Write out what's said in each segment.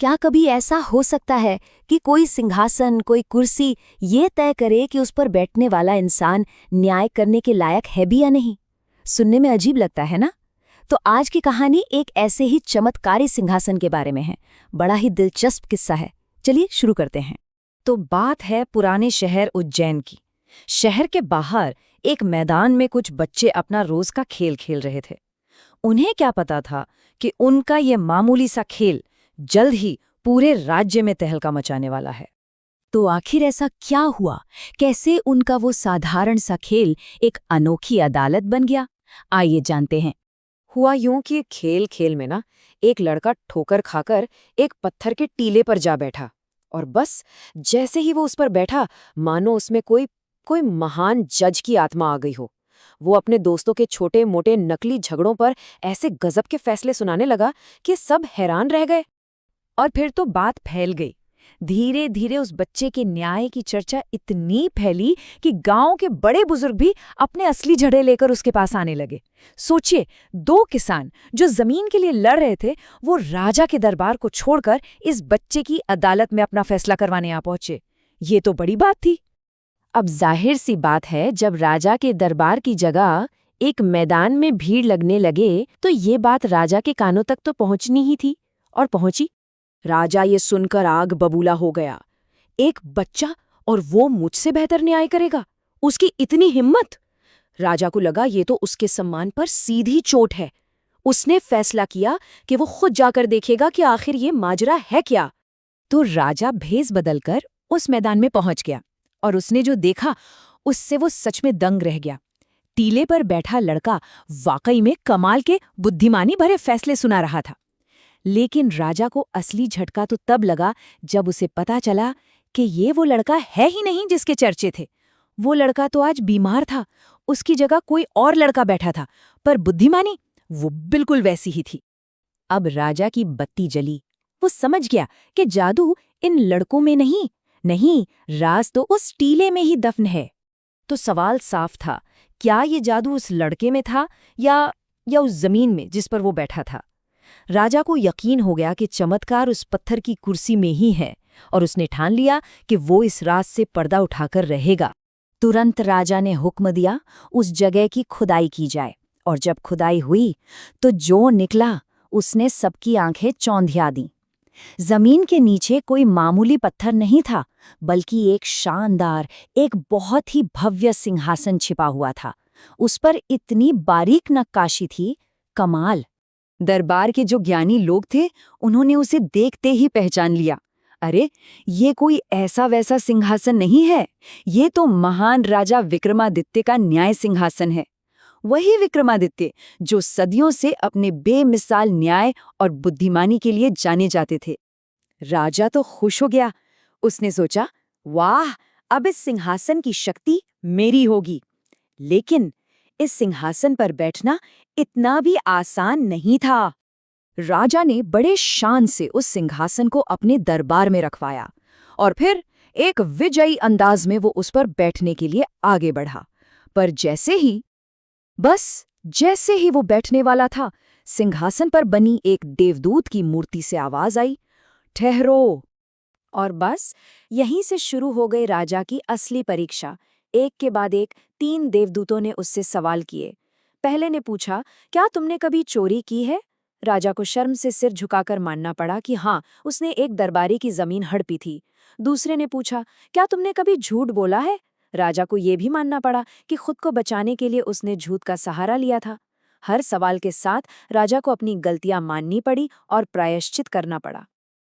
क्या कभी ऐसा हो सकता है कि कोई सिंहासन, कोई कुर्सी ये तय करे कि उस पर बैठने वाला इंसान न्याय करने के लायक है भी या नहीं? सुनने में अजीब लगता है ना? तो आज की कहानी एक ऐसे ही चमत्कारी सिंहासन के बारे में है। बड़ा ही दिलचस्प किस्सा है। चलिए शुरू करते हैं। तो बात है पुराने शहर उज्जैन की। शहर के बाहर एक मैदान में कुछ बच्चे अपना रोज का खेल खेल रहे थे। उन्हें क्या पता था कि उनका ये मामूली सा खेल जल्द ही पूरे राज्य में तहलका मचाने वाला है। तो आखिर ऐसा क्या हुआ? कैसे उनका वो साधारण सा खेल एक अनोखी अदालत बन गया? आइए जानते हैं। हुआ यूं कि खेल खेल में ना एक लड़का ठोकर खाकर एक पत्थर के टीले पर जा बैठा, और बस जैसे ही वो उस पर बैठा, मानो उसमें कोई कोई महान जज की आत्मा आ गई हो। वो अपने दोस्तों के छोटे मोटे नकली झगड़ों पर ऐसे गजब के फैसले सुनाने लगा कि सब हैरान रह गए। और फिर तो बात फैल गई। धीरे धीरे उस बच्चे के न्याय की चर्चा इतनी फैली कि गांव के बड़े बुजुर्ग भी अपने असली झगड़े लेकर उसके पास आने लगे। सोचिए, दो किसान जो जमीन के लिए लड़ रहे थे, वो राजा के दरबार को छोड़कर इस बच्चे की अदालत में अपना फैसला करवाने आ पहुंचे। ये तो बड़ी बात थी। अब जाहिर सी बात है, जब राजा के दरबार की जगह एक मैदान में भीड़ लगने लगे तो ये बात राजा के कानों तक तो पहुंचनी ही थी, और पहुंची। राजा ये सुनकर आग बबूला हो गया। एक बच्चा, और वो मुझसे बेहतर न्याय करेगा? उसकी इतनी हिम्मत! राजा को लगा ये तो उसके सम्मान पर सीधी चोट है। उसने फैसला किया कि वो खुद जाकर देखेगा कि आखिर ये माजरा है क्या। तो राजा भेस बदलकर उस मैदान में पहुंच गया, और उसने जो देखा उससे वो सच में दंग रह गया। टीले पर बैठा लड़का वाकई में कमाल के बुद्धिमानी भरे फैसले सुना रहा था। लेकिन राजा को असली झटका तो तब लगा जब उसे पता चला कि ये वो लड़का है ही नहीं जिसके चर्चे थे। वो लड़का तो आज बीमार था। उसकी जगह कोई और लड़का बैठा था, पर बुद्धिमानी वो बिल्कुल वैसी ही थी। अब राजा की बत्ती जली। वो समझ गया कि जादू इन लड़कों में नहीं, राज तो उस टीले में ही दफन है। तो सवाल साफ था, क्या ये जादू उस लड़के में था या उस जमीन में जिस पर वो बैठा था? राजा को यकीन हो गया कि चमत्कार उस पत्थर की कुर्सी में ही है, और उसने ठान लिया कि वो इस राज से पर्दा उठाकर रहेगा। तुरंत राजा ने हुक्म दिया उस जगह की खुदाई की जाए, और जब खुदाई हुई तो जो निकला उसने सबकी आंखें चौंधिया दी। जमीन के नीचे कोई मामूली पत्थर नहीं था, बल्कि एक शानदार, एक बहुत ही भव्य सिंहासन छिपा हुआ था। उस पर इतनी बारीक नक्काशी थी, कमाल। दरबार के जो ज्ञानी लोग थे, उन्होंने उसे देखते ही पहचान लिया। अरे, ये कोई ऐसा वैसा सिंहासन नहीं है, ये तो महान राजा विक्रमादित्य का न्याय सिंहासन है। वही विक्रमादित्य जो सदियों से अपने बेमिसाल न्याय और बुद्धिमानी के लिए जाने जाते थे। राजा तो खुश हो गया। उसने सोचा, वाह, अब इस सिंहासन की शक्ति मेरी होगी। लेकिन इस सिंहासन पर बैठना इतना भी आसान नहीं था। राजा ने बड़े शान से उस सिंहासन को अपने दरबार में रखवाया, और फिर एक विजयी अंदाज में वो उस पर बैठने के लिए आगे बढ़ा। पर जैसे ही वो बैठने वाला था, सिंहासन पर बनी एक देवदूत की मूर्ति से आवाज आई, ठहरो। और बस यहीं से शुरू हो गई राजा की असली परीक्षा। एक के बाद एक 3 देवदूतों ने उससे सवाल किए। पहले ने पूछा, क्या तुमने कभी चोरी की है? राजा को शर्म से सिर झुकाकर मानना पड़ा कि हाँ, उसने एक दरबारी की जमीन हड़पी थी। दूसरे ने पूछा, क्या तुमने कभी झूठ बोला है? राजा को ये भी मानना पड़ा कि खुद को बचाने के लिए उसने झूठ का सहारा लिया था। हर सवाल के साथ राजा को अपनी गलतियां माननी पड़ी और प्रायश्चित करना पड़ा।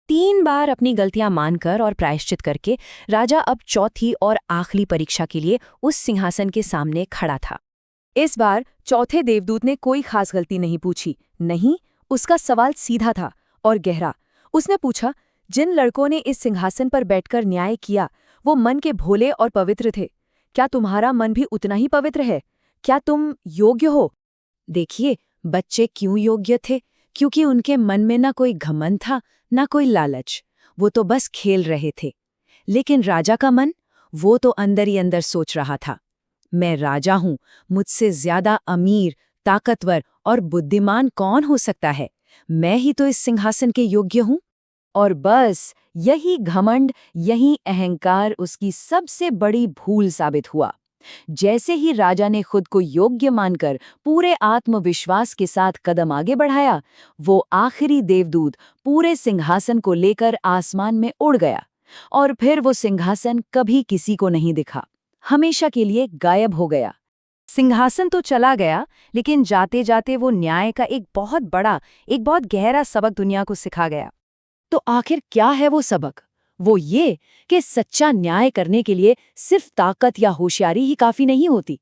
3 बार अपनी गलतियां मानकर और प्रायश्चित करके राजा अब चौथी और आखिरी परीक्षा के लिए उस सिंहासन के सामने खड़ा था। इस बार चौथे देवदूत ने कोई खास गलती नहीं पूछी। नहीं, उसका सवाल सीधा था और गहरा। उसने पूछा, जिन लड़कों ने इस सिंहासन पर बैठकर न्याय किया, वो मन के भोले और पवित्र थे। क्या तुम्हारा मन भी उतना ही पवित्र है? क्या तुम योग्य हो? देखिए, बच्चे क्यों योग्य थे? क्योंकि उनके मन में ना कोई घमंड था, ना कोई लालच। वो तो बस खेल रहे थे। लेकिन राजा का मन, वो तो अंदर ही अंदर सोच रहा था, मैं राजा हूं, मुझसे ज्यादा अमीर, ताकतवर और बुद्धिमान कौन हो सकता है? मैं ही तो इस सिंहासन के योग्य हूं। और बस यही घमंड, यही अहंकार उसकी सबसे बड़ी भूल साबित हुआ। जैसे ही राजा ने खुद को योग्य मानकर पूरे आत्मविश्वास के साथ कदम आगे बढ़ाया, वो आखिरी देवदूत पूरे सिंहासन को लेकर आसमान में उड़ गया और फिर वो सिंहासन कभी किसी को नहीं दिखा, हमेशा के लिए गायब हो गया। सिंहासन तो चला गया, लेकिन जाते जाते वो न्याय का एक बहुत गहरा सबक दुनिया को सिखा गया। तो आखिर क्या है वो सबक? वो ये कि सच्चा न्याय करने के लिए सिर्फ ताकत या होशियारी ही काफी नहीं होती।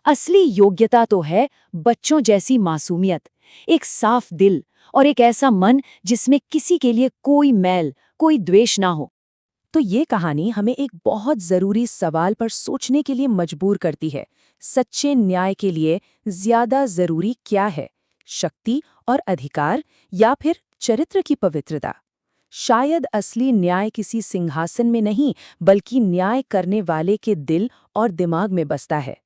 असली योग्यता तो है बच्चों जैसी मासूमियत, एक साफ दिल और एक ऐसा मन जिसमें किसी के लिए कोई मैल, कोई द्वेष ना हो। तो ये कहानी हमें एक बहुत जरूरी सवाल पर सोचने के लिए मजबूर करती है। सच्चे न्याय के लिए ज्यादा जरूरी क्या है, शक्ति और अधिकार या फिर चरित्र की पवित्रता? शायद असली न्याय किसी सिंहासन में नहीं, बल्कि न्याय करने वाले के दिल और दिमाग में बसता है।